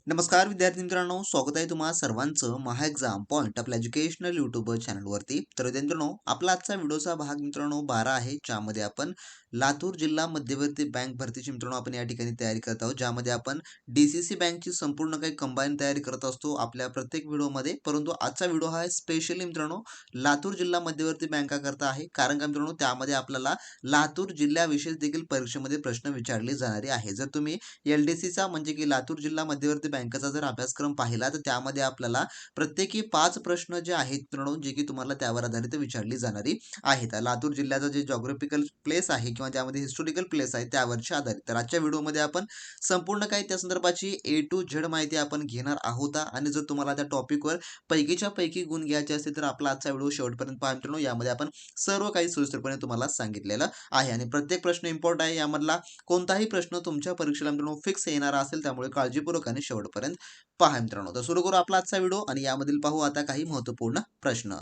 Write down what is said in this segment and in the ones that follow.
नमस्कार विद्यार्थी मित्रांनो, स्वागत आहे तुम्हा सर्वांचं महा एक्झाम पॉइंट आपल्या एज्युकेशनल युट्यूब चॅनलवरती। तर मित्रांनो, आपला आजचा व्हिडिओचा भाग मित्रांनो 12 आहे, ज्यामध्ये आपण लातूर जिल्हा मध्यवर्ती बँक भरतीची मित्रांनो आपण या ठिकाणी तयारी करत आहोत, ज्यामध्ये आपण DCC बँकची संपूर्ण काही कंबाईन तयारी करत असतो आपल्या प्रत्येक व्हिडिओमध्ये। परंतु आजचा व्हिडिओ हा स्पेशली मित्रांनो लातूर जिल्हा मध्यवर्ती बँका करता आहे, कारण का मित्रांनो त्यामध्ये आपल्याला लातूर जिल्ह्याविषयी देखील परीक्षेमध्ये प्रश्न विचारले जाणारे आहे। जर तुम्ही LDCचा म्हणजे की लातूर जिल्हा मध्यवर्ती बँकेचा जर अभ्यासक्रम पाहिला तर त्यामध्ये आपल्याला प्रत्येकी 5 प्रश्न जे आहेत मित्रांनो, जे की तुम्हाला त्यावर आधारित विचारली जाणारी आहेत। लातूर जिल्ह्याचा जे जॉग्राफिकल प्लेस आहे किंवा त्यामध्ये हिस्टॉरिकल प्लेस आहे त्यावरची आधारित। तर आजच्या व्हिडिओमध्ये आपण संपूर्ण काही त्या संदर्भाची A to Z माहिती आपण घेणार आहोत आणि जर तुम्हाला त्या टॉपिकवर पैकीच्या पैकी गुण घ्यायचे असतील तर आपला आजचा व्हिडिओ शेवटपर्यंत पहा मित्रांनो। यामध्ये आपण सर्व काही सविस्तरपणे तुम्हाला सांगितलेलं आहे आणि प्रत्येक प्रश्न इम्पॉर्टंट आहे। यामधला कोणताही प्रश्न तुमच्या परीक्षेला मित्रांनो फिक्स येणार असेल, त्यामुळे काळजीपूर्वक आणि शेवटपर्यंत पहा मित्रांनो। तर सुरू करू आपला आजचा व्हिडिओ आणि यामधील पाहू आता काही महत्त्वपूर्ण प्रश्न।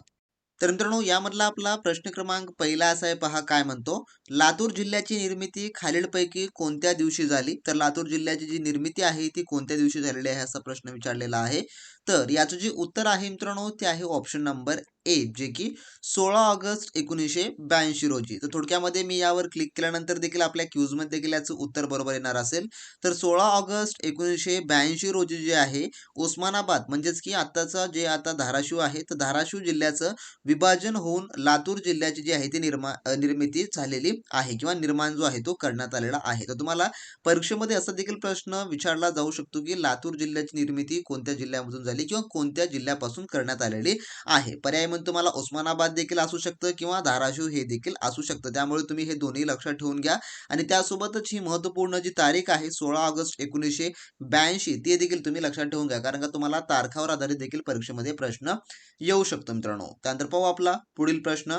तर मित्रांनो, यामधला आपला प्रश्न क्रमांक पहिला असा आहे, पहा काय म्हणतो। लातूर जिल्ह्याची निर्मिती खालीलपैकी कोणत्या दिवशी झाली? तर लातूर जिल्ह्याची जी निर्मिती आहे ती कोणत्या दिवशी झालेली आहे असा प्रश्न विचारलेला आहे। तर याचं जे उत्तर आहे मित्रांनो ते आहे ऑप्शन नंबर ए, जे की 16 ऑगस्ट 1982 रोजी। तर थोडक्यामध्ये मी यावर क्लिक केल्यानंतर देखील आपल्या क्यूजमध्ये देखील याचं उत्तर बरोबर येणार असेल। तर 16 ऑगस्ट 1982 रोजी जे आहे उस्मानाबाद म्हणजेच की आत्ताचा जे आता धाराशिव आहे, तर धाराशिव जिल्ह्याचं विभाजन होऊन लातूर जिल्ह्याची जी आहे ती निर्मिती झालेली आहे किंवा निर्माण जो आहे तो करण्यात आलेला आहे। तर तुम्हाला परीक्षेमध्ये असा देखील प्रश्न विचारला जाऊ शकतो की लातूर जिल्ह्याची निर्मिती कोणत्या जिल्ह्यामधून झाली किंवा कोणत्या जिल्ह्यापासून करण्यात आलेली आहे। पर्याय म्हणून तुम्हाला उस्मानाबाद देखील असू शकतं किंवा धाराशिव हे देखील असू शकतं, त्यामुळे तुम्ही हे दोन्ही लक्षात ठेवून घ्या। आणि त्यासोबतच ही महत्त्वपूर्ण जी तारीख आहे 16 ऑगस्ट 1982 ती देखील तुम्ही लक्षात ठेवून घ्या, कारण का तुम्हाला तारखावर आधारित देखील परीक्षेमध्ये प्रश्न येऊ शकतो मित्रांनो। त्यानंतर पाहू आपला पुढील प्रश्न।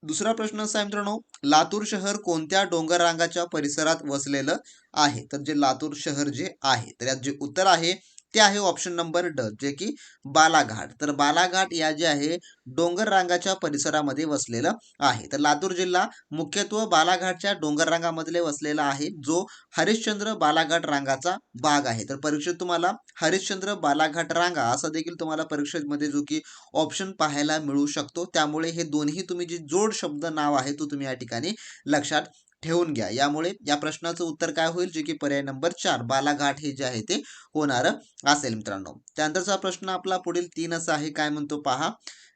दुसरा प्रश्न असा आहे मित्रांनो, लातूर शहर कोणत्या डोंगर रांगाच्या परिसरात वसलेलं आहे? तर जे लातूर शहर जे आहे तर यात जे उत्तर आहे ते आहे ऑप्शन नंबर ड, जे की बालाघाट। तर बालाघाट या जे आहे डोंगर रांगाच्या परिसरामध्ये वसलेलं आहे। तर लातूर जिल्हा मुख्यत्वे बालाघाटच्या डोंगर रांगामध्ये वसलेला आहे, जो हरिश्चंद्र बालाघाट रांगाचा भाग आहे। तर परीक्षेत तुम्हाला हरिश्चंद्र बालाघाट रांगा असा देखील तुम्हाला परीक्षेमध्ये जो की ऑप्शन पाहायला मिळू शकतो, त्यामुळे हे दोन्ही तुम्ही जे जोड शब्द नाव आहे तो तुम्ही या ठिकाणी लक्षात ठेवून घ्या। यामुळे या प्रश्नाचं उत्तर काय होईल, जे की पर्याय नंबर 4 बालाघाट हे जे आहे ते होणार असेल मित्रांनो। त्यानंतरचा प्रश्न आपला पुढील 3 असा आहे, काय म्हणतो पहा।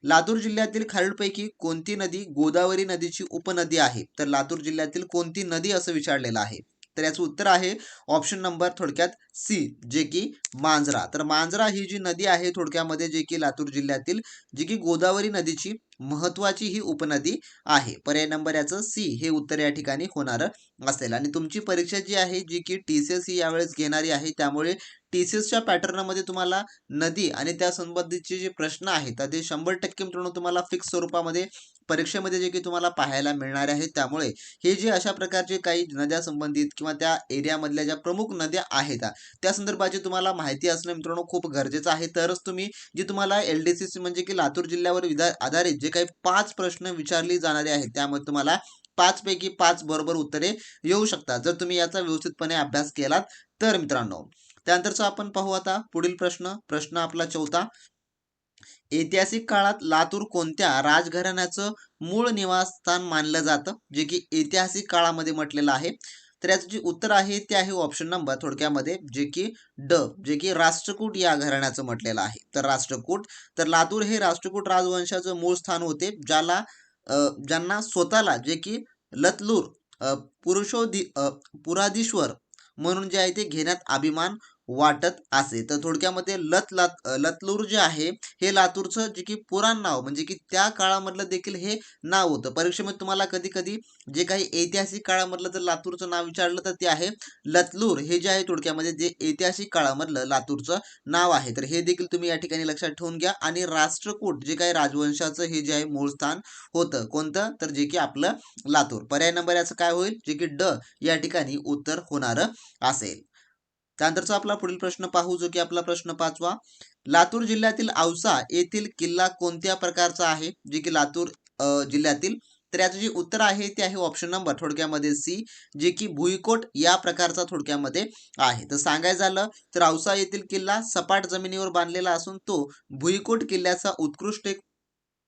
लातूर जिल्ह्यातील खालीलपैकी कोणती नदी गोदावरी नदीची उपनदी आहे? तर लातूर जिल्ह्यातील कोणती नदी असं विचारलेलं आहे। तर याचं उत्तर आहे ऑप्शन नंबर थोडक्यात सी, जे की मांजरा। तर मांजरा ही जी नदी आहे थोडक्यामध्ये, जे की लातूर जिल्ह्यातील जी की गोदावरी नदीची महत्वाची ही उपनदी आहे। पर्याय नंबर याचं सी हे उत्तर या ठिकाणी होणार असेल। आणि तुमची परीक्षा जी आहे जी की TCS ही यावेळेस घेणारी आहे, त्यामुळे TCSच्या पॅटर्नमध्ये तुम्हाला नदी आणि त्या संबंधितचे जे प्रश्न आहेत तर ते 100% मित्रांनो तुम्हाला फिक्स स्वरूपामध्ये परीक्षेमध्ये जे की तुम्हाला पाहायला मिळणार आहे। त्यामुळे हे जे अशा प्रकारचे काही नद्या संबंधित किंवा त्या एरियामधल्या ज्या प्रमुख नद्या आहेत त्या संदर्भाची तुम्हाला माहिती असणं मित्रांनो खूप गरजेचं आहे। तरच तुम्ही जे तुम्हाला LDCC म्हणजे की लातूर जिल्ह्यावर आधारित जे काही 5 प्रश्न विचारले जाणारे आहेत त्यामध्ये तुम्हाला 5 पैकी 5 बरोबर उत्तरे येऊ शकतात, जर तुम्ही याचा व्यवस्थितपणे अभ्यास केलात तर मित्रांनो। त्यानंतरचा आपण पाहू आता पुढील प्रश्न। प्रश्न आपला चौथा। ऐतिहासिक काळात लातूर कोणत्या राजघराण्याचं मूळ निवासस्थान मानलं जातं? जे की ऐतिहासिक काळामध्ये म्हटलेलं आहे। तर याचं जे उत्तर आहे ते आहे ऑप्शन नंबर थोडक्यामध्ये जे की ड, जे की राष्ट्रकूट या घराण्याचं म्हटलेलं आहे। तर राष्ट्रकूट, तर लातूर हे राष्ट्रकूट राजवंशाचं मूळ स्थान होते, ज्यांना स्वतःला जे की लतलूर अ, पुरुषोधी पुराधीश्वर म्हणून जे आहे ते घेण्यात अभिमान वाटत असे। तर थोडक्यामध्ये लतलूर जे आहे हे लातूरचं जे की पुराण नाव म्हणजे की त्या काळामधलं देखील हे नाव होतं। परीक्षेमध्ये तुम्हाला कधी कधी जे काही ऐतिहासिक काळामधलं जर लातूरचं नाव विचारलं तर ते आहे लतलूर, हे जे आहे थोडक्यामध्ये जे ऐतिहासिक काळामधलं लातूरचं नाव आहे। तर हे देखील तुम्ही या ठिकाणी लक्षात ठेवून घ्या। आणि राष्ट्रकूट जे काही राजवंशाचं हे जे आहे मूळ स्थान होतं कोणतं, तर जे की आपलं लातूर। पर्याय नंबर याचं काय होईल, जे की ड या ठिकाणी उत्तर होणार असेल। त्यानंतरचा आपला पुढील प्रश्न पाहू, जो की आपला प्रश्न 5वा। लातूर जिल्ह्यातील औसा येथील किल्ला कोणत्या प्रकारचा आहे? जे की लातूर जिल्ह्यातील तर याचं जे उत्तर आहे ते आहे ऑप्शन नंबर थोडक्यामध्ये सी, जे की भुईकोट या प्रकारचा थोडक्यामध्ये आहे. तर सांगायचं झालं तर औसा येथील किल्ला सपाट जमिनीवर बांधलेला असून तो भुईकोट किल्ल्याचा उत्कृष्ट एक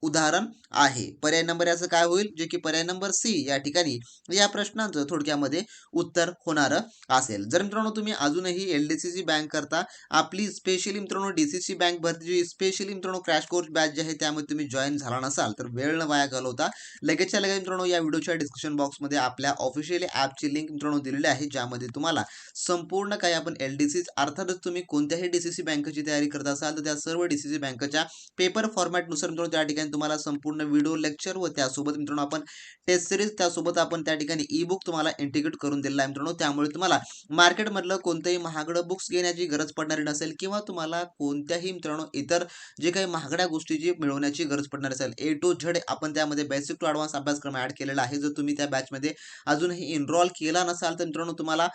उदाहरण आहे. पर्याय नंबर याचं काय होईल, जे की पर्याय नंबर सी या ठिकाणी या प्रश्नांचं थोडक्यामध्ये उत्तर होणार असेल. जर मित्रांनो तुम्ही अजूनही एलडीसीची बँक करता आपली स्पेशली मित्रांनो डीसीसी बँक भरती जी स्पेशली मित्रांनो क्रॅश कोर्स बॅच जी आहे त्यामध्ये तुम्ही जॉईन झाला नसाल तर वेळ न वाया घालवता लगेचच्या लगेच मित्रांनो या व्हिडिओच्या डिस्क्रिप्शन बॉक्समध्ये आपल्या ऑफिशियली ॲपची लिंक मित्रांनो दिलेली आहे, ज्यामध्ये तुम्हाला संपूर्ण काही आपण एलडीसी अर्थातच तुम्ही कोणत्याही डीसीसी बँकेची तयारी करत असाल तर त्या सर्व डीसीसी बँकेच्या पेपर फॉर्मॅटनुसार मित्रांनो त्या ठिकाणी तुम्हाला संपूर्ण व्हिडिओ लेक्चर व त्यासोबत मित्रांनो आपण टेस्ट सिरीज त्यासोबत आपण त्या ठिकाणी ई बुक तुम्हाला इंटिग्रेट करून दिलेला आहे मित्रांनो. त्यामुळे तुम्हाला मार्केटमधलं कोणतंही महागडं बुक्स घेण्याची गरज पडणारी नसेल किंवा तुम्हाला कोणत्याही मित्रांनो इतर जे काही महागड्या गोष्टीची मिळवण्याची गरज पडणार असेल. ए टू झेड आपण त्यामध्ये बेसिक टू ॲडव्हान्स अभ्यासक्रम ॲड केलेला आहे. जर तुम्ही त्या बॅचमध्ये अजूनही एनरोल केला नसाल तर मित्रांनो तुम्हाला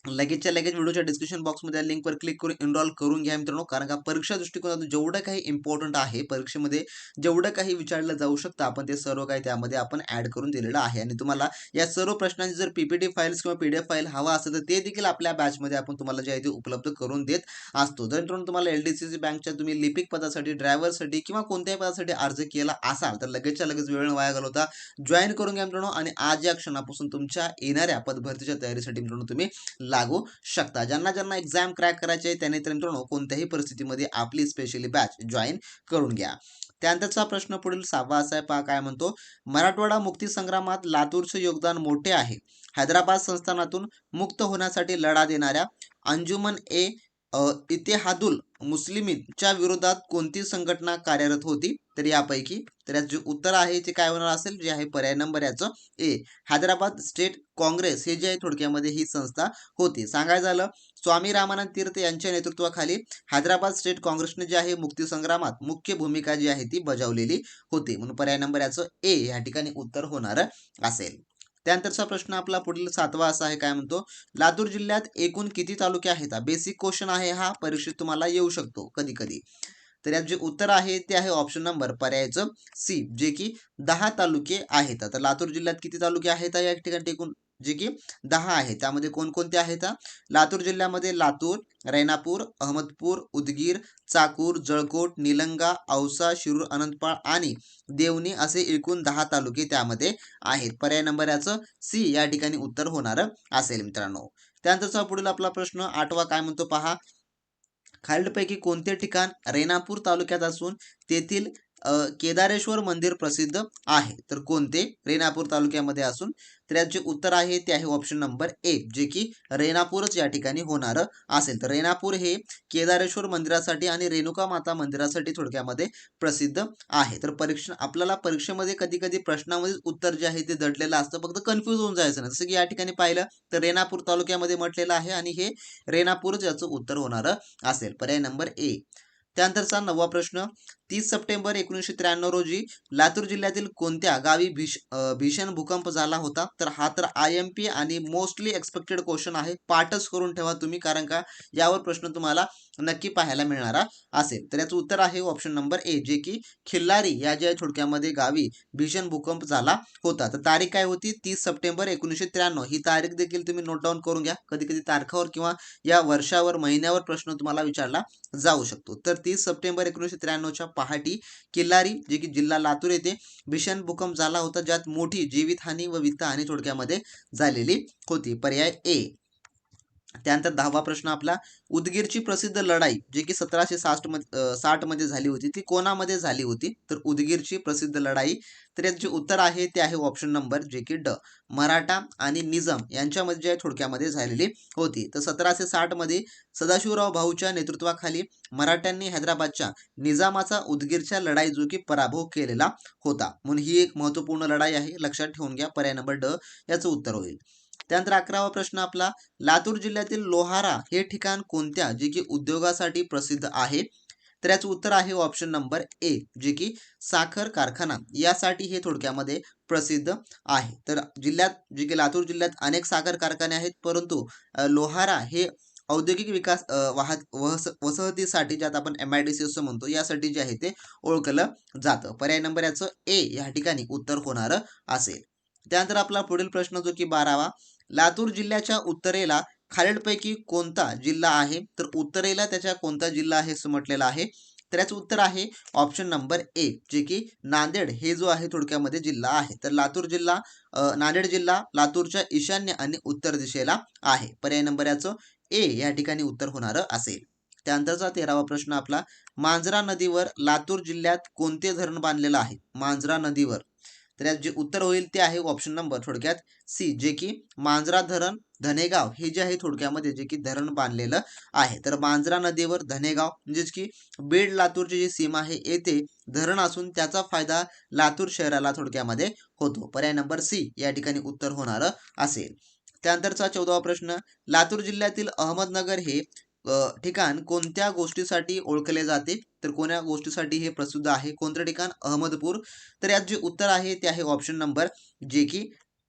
लगेचच्या लगेच व्हिडिओच्या डिस्क्रिप्शन बॉक्समध्ये लिंकवर क्लिक करून एनरोल करून घ्या मित्रांनो. कारण का परीक्षा दृष्टिकोनातून जेवढं काही इम्पॉर्टंट आहे परीक्षेमध्ये जेवढं काही विचारलं जाऊ शकतं आपण ते सर्व काही त्यामध्ये आपण ऍड करून दिलेलं आहे. आणि तुम्हाला या सर्व प्रश्नांची जर पीपीटी फाईल्स किंवा पीडीएफ फाईल हवा असेल तर ते देखील आपल्या बॅचमध्ये आपण तुम्हाला जे आहे ते उपलब्ध करून देत असतो. जर मित्रांनो तुम्हाला एलडीसीसी बँकच्या तुम्ही लिपिक पदासाठी ड्रायव्हरसाठी किंवा कोणत्याही पदासाठी अर्ज केला असाल तर लगेचच्या लगेच वेळ वाया घालवता जॉईन करून घ्या मित्रांनो. आणि आज या क्षणापासून तुमच्या येणाऱ्या पदभरतीच्या तयारीसाठी मित्रांनो तुम्ही लागू शकता. ज्यांना ज्यांना एक्झाम क्रॅक करायचे आहे त्याने तर मित्रांनो कोणत्याही परिस्थितीमध्ये आपली स्पेशली बॅच जॉईन करून घ्या. त्यानंतरचा प्रश्न पुढील 6वा असा आहे, पहा काय म्हणतो. मराठवाडा मुक्ती संग्रामात लातूरचे योगदान मोठे आहे. हैदराबाद संस्थानातून मुक्त होण्यासाठी लढा देणाऱ्या अंजुमन ए इत्तेहादुल मुस्लिमीनच्या विरोधात कोणती संघटना कार्यरत होती. तर यापैकी तर याचं जे उत्तर आहे ते काय होणार असेल, जे आहे पर्याय नंबर याचं ए, हैदराबाद स्टेट काँग्रेस हे जे आहे थोडक्यामध्ये ही संस्था होती. सांगायचं झालं स्वामी रामानंद तीर्थ यांच्या नेतृत्वाखाली हैदराबाद स्टेट काँग्रेसने जे आहे मुक्ती संग्रामात मुख्य भूमिका जी आहे ती बजावलेली होती. म्हणून पर्याय नंबर याचं ए या ठिकाणी उत्तर होणार असेल. त्यानंतरचा प्रश्न आपला पुढील 7वा असा आहे, काय म्हणतो. लातूर जिल्ह्यात एकूण किती तालुके आहेत. बेसिक क्वेश्चन आहे हा, परीक्षेत तुम्हाला येऊ शकतो कधी कधी. तर यात जे उत्तर आहे ते आहे ऑप्शन नंबर पर्यायचं सी, जे की 10 तालुके आहेत. तर लातूर जिल्ह्यात किती तालुके आहेत या ठिकाणी एकूण, जे की 10 आहेत. त्यामध्ये कोणकोणते आहेत. लातूर जिल्ह्यामध्ये लातूर, रेणापूर, अहमदपूर, उदगीर, चाकूर, जळकोट, निलंगा, औसा, शिरूर, अनंतपाळ आणि देवणी असे एकूण 10 तालुके त्यामध्ये आहेत. पर्याय नंबर याचं सी या ठिकाणी उत्तर होणार असेल मित्रांनो. त्यानंतरचा पुढील आपला प्रश्न 8वा काय म्हणतो, पहा. खालीलपैकी कोणते ठिकाण रेणापूर तालुक्यात असून तेथील केदारेश्वर मंदिर प्रसिद्ध आहे. तर कोणते रेणापूर तालुक्यामध्ये असून तर याचे उत्तर आहे ते आहे ऑप्शन नंबर ए, जे की रेणापूरच या ठिकाणी होणार असेल. तर रेणापूर हे केदारेश्वर मंदिरासाठी आणि रेणुका माता मंदिरासाठी थोडक्यामध्ये प्रसिद्ध आहे. तर आपल्याला परीक्षेमध्ये कधी कधी प्रश्नामध्ये उत्तर जे आहे ते दडलेलं असतं, फक्त कन्फ्यूज होऊन जायचं नाही. जसं की या ठिकाणी पाहिलं तर रेणापूर तालुक्यामध्ये म्हटलेलं आहे आणि हे रेणापूरच याचं उत्तर होणार असेल. पर्याय नंबर ए. त्यानंतरचा 9वा प्रश्न. 30 सप्टेंबर 1993 रोजी लातूर जिल्ह्यातील कोणत्या गावी भीषण भूकंप झाला होता. तर हा तर IMP आणि मोस्टली एक्सपेक्टेड क्वेश्चन आहे, पाठच करून ठेवा तुम्ही, कारण का यावर प्रश्न तुम्हाला नक्की पाहायला मिळणारा असेल. तर याचं उत्तर आहे ऑप्शन नंबर ए, जे की खिल्लारी या ज्या थोडक्यामध्ये गावी भीषण भूकंप झाला होता. तर तारीख काय होती, 30 सप्टेंबर 1993. ही तारीख देखील तुम्ही नोट डाऊन करून घ्या. कधी कधी तारखावर किंवा या वर्षावर महिन्यावर प्रश्न तुम्हाला विचारला जाऊ शकतो. तर 30 सप्टेंबर 1993च्या पहाटी किल्लारी, जे की जिल्हा लातूर येथे भीषण भूकंप झाला होता, ज्यात मोठी जीवितहानी व वित्तहानी थोडक्यामध्ये झालेली होती. पर्याय ए. त्यानंतर 10वा प्रश्न आपला. उदगीरची प्रसिद्ध लढाई जी की 1760 मध्ये झाली होती ती कोणामध्ये झाली होती. तर उदगीरची प्रसिद्ध लढाई, तर याचे जे उत्तर आहे ते आहे ऑप्शन नंबर जे की ड, मराठा आणि निजाम यांच्यामध्ये जे थोडक्यामध्ये झालेली होती. तर 1760 मध्ये सदाशिवराव भाऊच्या नेतृत्वाखाली मराठ्यांनी हैदराबादच्या निजामाचा उदगीरच्या लढाई जो की पराभव केलेला होता. म्हणून ही एक महत्वपूर्ण लढाई आहे, लक्षात ठेवून घ्या. पर्याय नंबर ड याचं उत्तर होईल. त्यानंतर 11वा प्रश्न आपला. लातूर जिल्ह्यातील लोहारा हे ठिकाण कोणत्या जे की उद्योगासाठी प्रसिद्ध आहे. तर याचं उत्तर आहे ऑप्शन नंबर ए, जे की साखर कारखाना यासाठी हे थोडक्यामध्ये प्रसिद्ध आहे. तर जिल्ह्यात जे की लातूर जिल्ह्यात अनेक साखर कारखाने आहेत, परंतु लोहारा हे औद्योगिक विकास वसाहतीसाठी ज्यात आपण MIDC असं म्हणतो यासाठी जे आहे ते ओळखलं जातं. पर्याय नंबर याचं ए या ठिकाणी उत्तर होणार असेल. त्यानंतर आपला पुढील प्रश्न जो की 12वा, लातूर जिल्ह्याच्या उत्तरेला खालीलपैकी कोणता जिल्हा आहे? तर उत्तरेला त्याच्या कोणता जिल्हा आहे असं म्हटलेलं आहे. तर याचं उत्तर आहे ऑप्शन नंबर ए, जे की नांदेड हे जो आहे थोडक्यामध्ये जिल्हा आहे. तर लातूर जिल्हा नांदेड जिल्हा लातूरच्या ईशान्य आणि उत्तर दिशेला आहे. पर्याय नंबर याचं ए या ठिकाणी उत्तर होणार असेल. त्यानंतरचा 13वा प्रश्न आपला, मांजरा नदीवर लातूर जिल्ह्यात कोणते धरण बांधलेलं आहे? मांजरा नदीवर. तर यात जे उत्तर होईल ते आहे ऑप्शन नंबर थोडक्यात सी, जे की मांजरा धरण धनेगाव हे जे आहे थोडक्यामध्ये जे की धरण बांधलेलं आहे. तर मांजरा नदीवर धनेगाव म्हणजेच की बीड लातूरची जी सीमा आहे येथे धरण असून त्याचा फायदा लातूर शहराला थोडक्यामध्ये होतो. पर्याय नंबर सी या ठिकाणी उत्तर होणार असेल. त्यानंतरचा 14वा प्रश्न, लातूर जिल्ह्यातील अहमदनगर हे ठिकाण कोणत्या गोष्टीसाठी ओळखले जाते? तर कोण्या गोष्टीसाठी हे प्रसिद्ध आहे? कोणतं ठिकाण? अहमदपूर. तर यात जे उत्तर आहे ते आहे ऑप्शन नंबर जे की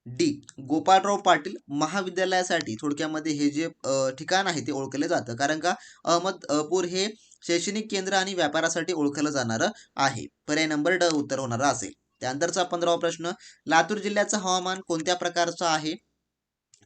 डी, गोपाळराव पाटील महाविद्यालयासाठी थोडक्यामध्ये हे जे ठिकाण आहे ते ओळखले जातं. कारण का अहमदपूर हे शैक्षणिक केंद्र आणि व्यापारासाठी ओळखलं जाणारं आहे. पर्याय नंबर ड उत्तर होणार असेल. त्यानंतरचा 15वा प्रश्न, लातूर जिल्ह्याचं हवामान कोणत्या प्रकारचं आहे?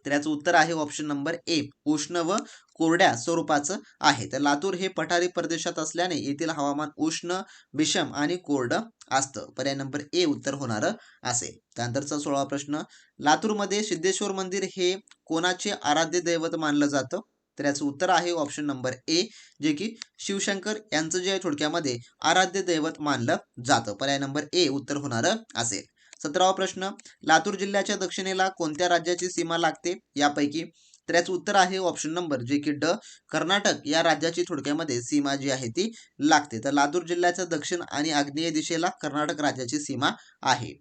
तर याचं उत्तर आहे ऑप्शन नंबर ए, उष्ण व कोरड्या स्वरूपाचं आहे. तर लातूर हे पठारी प्रदेशात असल्याने येथील हवामान उष्ण, विषम आणि कोरडं असतं. पर्याय नंबर ए उत्तर होणार असेल. त्यानंतरचा 16वा प्रश्न, लातूरमध्ये सिद्धेश्वर मंदिर हे कोणाचे आराध्य दैवत मानलं जातं? तर याचं उत्तर आहे ऑप्शन नंबर ए, जे की शिवशंकर यांचं जे आहे थोडक्यामध्ये आराध्य दैवत मानलं जातं. पर्याय नंबर ए उत्तर होणार असेल. 17वा प्रश्न, लातूर जिल्ह्याच्या दक्षिणेला कोणत्या राज्याची सीमा लागते यापैकी? तर याचं उत्तर आहे ऑप्शन नंबर जे की ड, कर्नाटक या राज्याची थोडक्यामध्ये सीमा जी आहे ती लागते. तर लातूर जिल्ह्याच्या दक्षिण आणि आग्नेय दिशेला कर्नाटक राज्याची सीमा आहे.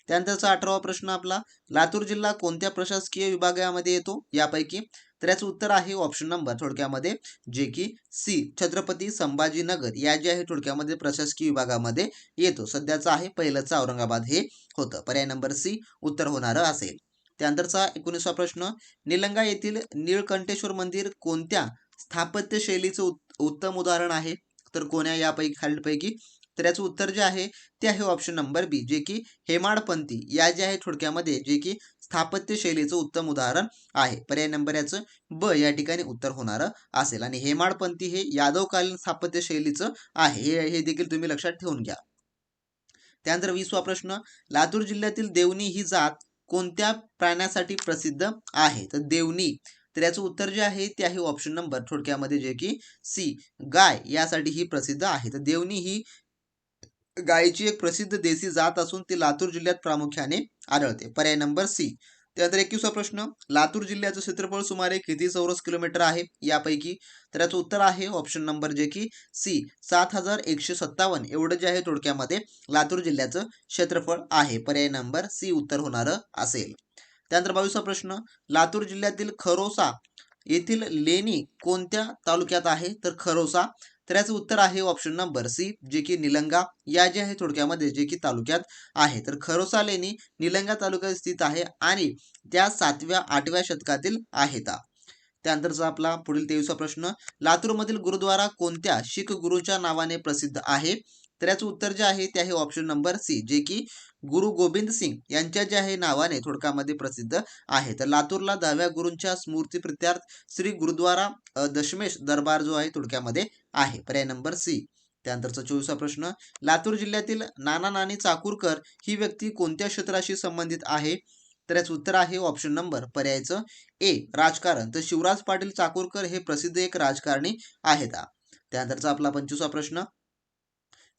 त्यानंतरचा 18वा प्रश्न आपला, लातूर जिल्हा कोणत्या प्रशासकीय विभागामध्ये येतो यापैकी? तर याचं उत्तर आहे ऑप्शन नंबर थोडक्यामध्ये जे की सी, छत्रपती संभाजीनगर या जे आहे थोडक्यामध्ये प्रशासकीय विभागामध्ये येतो. सध्याचा आहे पहिलंच औरंगाबाद हे होतं. पर्याय नंबर सी उत्तर होणार असेल. त्यानंतरचा 19वा प्रश्न, निलंगा येथील नीळकंठेश्वर मंदिर कोणत्या स्थापत्य शैलीचं उत्तम उदाहरण आहे? तर कोण्या यापैकी खालीलपैकी? तर याचं उत्तर जे आहे ते आहे ऑप्शन नंबर बी, जे की हेमाडपंथी या जे आहे थोडक्यामध्ये जे की स्थापत्य शैलीचं उत्तम उदाहरण आहे. पर्याय नंबर याचं ब या ठिकाणी उत्तर होणार असेल. आणि हेमाडपंथी हे यादवकालीन स्थापत्य शैलीचं आहे, हे देखील तुम्ही लक्षात ठेवून घ्या. त्यानंतर 20वा प्रश्न, लातूर जिल्ह्यातील देवणी ही जात कोणत्या प्राण्यासाठी प्रसिद्ध आहे? तर देवणी, तर याचं उत्तर जे आहे ते आहे ऑप्शन नंबर थोडक्यामध्ये जे की सी, गाय यासाठी ही प्रसिद्ध आहे. तर देवणी ही गायीची एक प्रसिद्ध देशी जात असून ती लातूर जिल्ह्यात प्रामुख्याने आढळते. पर्याय नंबर सी. त्यानंतर 21वा प्रश्न, लातूर जिल्ह्याचं क्षेत्रफळ सुमारे किती चौरस किलोमीटर आहे यापैकी? तर याचं उत्तर आहे ऑप्शन नंबर जे की सी, 7157 एवढं जे आहे थोडक्यामध्ये लातूर जिल्ह्याचं क्षेत्रफळ आहे. पर्याय नंबर सी उत्तर होणार असेल. त्यानंतर 22वा प्रश्न, लातूर जिल्ह्यातील खरोसा येथील लेणी कोणत्या तालुक्यात आहे? तर खरोसा, तर याचं उत्तर आहे ऑप्शन नंबर सी, जे की निलंगा या जे आहे थोडक्यामध्ये जे की तालुक्यात आहे. तर खरोसा लेणी निलंगा तालुक्यात स्थित आहे आणि त्या 7व्या-8व्या शतकातील आहेत. त्यानंतरचा आपला पुढील 23वा प्रश्न, लातूरमधील गुरुद्वारा कोणत्या शीख गुरूच्या नावाने प्रसिद्ध आहे? तर याचं उत्तर जे आहे ते आहे ऑप्शन नंबर सी, जे की गुरु गोबिंद सिंग यांच्या जे आहे नावाने थोडक्यामध्ये प्रसिद्ध आहे. तर लातूरला 10व्या गुरूंच्या स्मृतीप्रित्यर्थ श्री गुरुद्वारा दशमेश दरबार जो आहे थोडक्यामध्ये आहे. पर्याय नंबर सी. त्यानंतरचा 24वा प्रश्न, लातूर जिल्ह्यातील नाना नानी चाकूरकर ही व्यक्ती कोणत्या क्षेत्राशी संबंधित आहे? तर याचं उत्तर आहे ऑप्शन नंबर पर्यायचं ए, राजकारण. तर शिवराज पाटील चाकूरकर हे प्रसिद्ध एक राजकारणी आहेत. त्यानंतरचा आपला 25वा प्रश्न,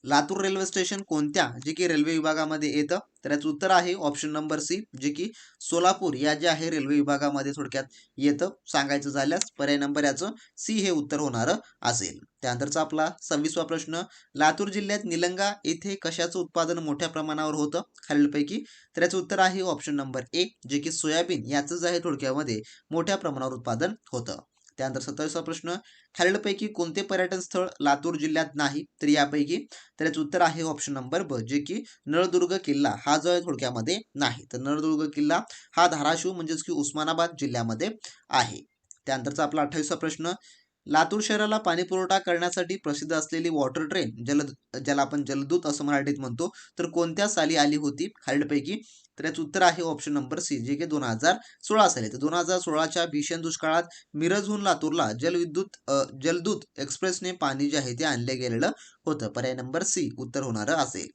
लातूर रेल्वे स्टेशन कोणत्या जे की रेल्वे विभागामध्ये येतं? तर याचं उत्तर आहे ऑप्शन नंबर सी, जे की सोलापूर या जे आहे रेल्वे विभागामध्ये थोडक्यात येतं. सांगायचं झाल्यास पर्याय नंबर याचं सी हे उत्तर होणार असेल. त्यानंतरचा आपला 26वा प्रश्न, लातूर जिल्ह्यात निलंगा येथे कशाचं उत्पादन मोठ्या प्रमाणावर होतं खालीलपैकी? तर याचं उत्तर आहे ऑप्शन नंबर ए, जे की सोयाबीन याचं जे आहे थोडक्यामध्ये मोठ्या प्रमाणावर उत्पादन होतं. त्यानंतर 27वा प्रश्न, खालीलपैकी कोणते पर्यटन स्थळ लातूर जिल्ह्यात नाही? तर यापैकी, तर याचं उत्तर आहे ऑप्शन नंबर ब, जे की नळदुर्ग किल्ला हा जो आहे थोडक्यामध्ये नाही. तर नळदुर्ग किल्ला हा धाराशिव म्हणजेच की उस्मानाबाद जिल्ह्यामध्ये आहे. त्यानंतरचा आपला 28वा प्रश्न, लातूर शहराला पाणी पुरवठा करण्यासाठी प्रसिद्ध असलेली वॉटर ट्रेन ज्याला आपण जलदूत असं मराठीत म्हणतो, तर कोणत्या साली आली होती खालीलपैकी? तर याचं उत्तर आहे ऑप्शन नंबर सी, जे की 2016 साली. तर 2016च्या भीषण दुष्काळात मिरजहून लातूरला जलदूत एक्सप्रेसने पाणी जे आहे ते आणले गेलेलं होतं. पर्याय नंबर सी उत्तर होणारं असेल.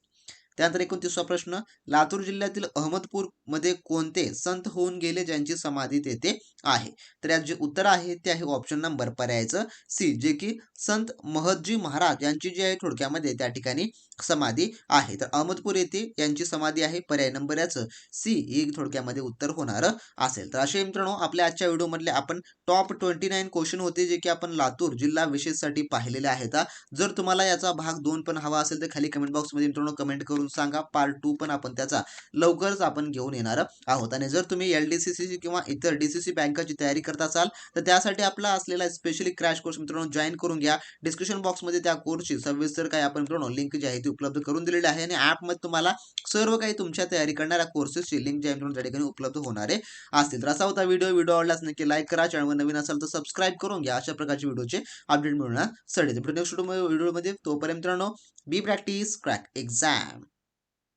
त्यानंतर 29वा प्रश्न, लातूर जिल्ह्यातील अहमदपूर मध्ये कोणते संत होऊन गेले ज्यांची समाधी तेथे आहे? तर यात जे उत्तर आहे ते आहे ऑप्शन नंबर पर्यायचं सी, जे की संत महदजी महाराज यांची जी आहे थोडक्यामध्ये त्या ठिकाणी समाधी आहे. तर अहमदपूर येथे यांची समाधी आहे. पर्याय नंबर याचं सी ही थोडक्यामध्ये उत्तर होणार असेल. तर असे मित्रांनो आपल्या आजच्या व्हिडिओमधले आपण टॉप 29 क्वेश्चन होते जे की आपण लातूर जिल्हा विशेषसाठी पाहिलेले आहेत. जर तुम्हाला याचा भाग 2 पण हवा असेल तर खाली कमेंट बॉक्समध्ये मित्रांनो कमेंट करून सांगा. पार्ट 2 पण आपण त्याचा लवकरच आपण घेऊन येणार आहोत. आणि जर तुम्ही LDCC किंवा इतर DCC बँकाची तयारी करत असाल तर त्यासाठी आपला असलेला स्पेशली क्रॅश कोर्स मित्रांनो जॉईन करून घ्या. डिस्क्रिप्शन बॉक्समध्ये त्या कोर्सची सविस्तर काही आपण मित्रांनो लिंक जी आहे ती उपलब्ध करून दिलेली आहे आणि ॲपमध्ये तुम्हाला सर्व काही तुमच्या तयारी करणाऱ्या कोर्सेसची लिंक जी आहे मित्रांनो त्या ठिकाणी उपलब्ध होणारे असतील. तर असा होता व्हिडिओ आवडल्यास नक्की लाईक करा. चॅनलवर नवीन असाल तर सबस्क्राईब करून घ्या. अशा प्रकारचे व्हिडिओचे अपडेट मिळण्यासाठी. नेक्स्ट व्हिडिओमध्ये तोपर्यंत मित्रांनो बी प्रॅक्टिस क्रॅक एक्झाम.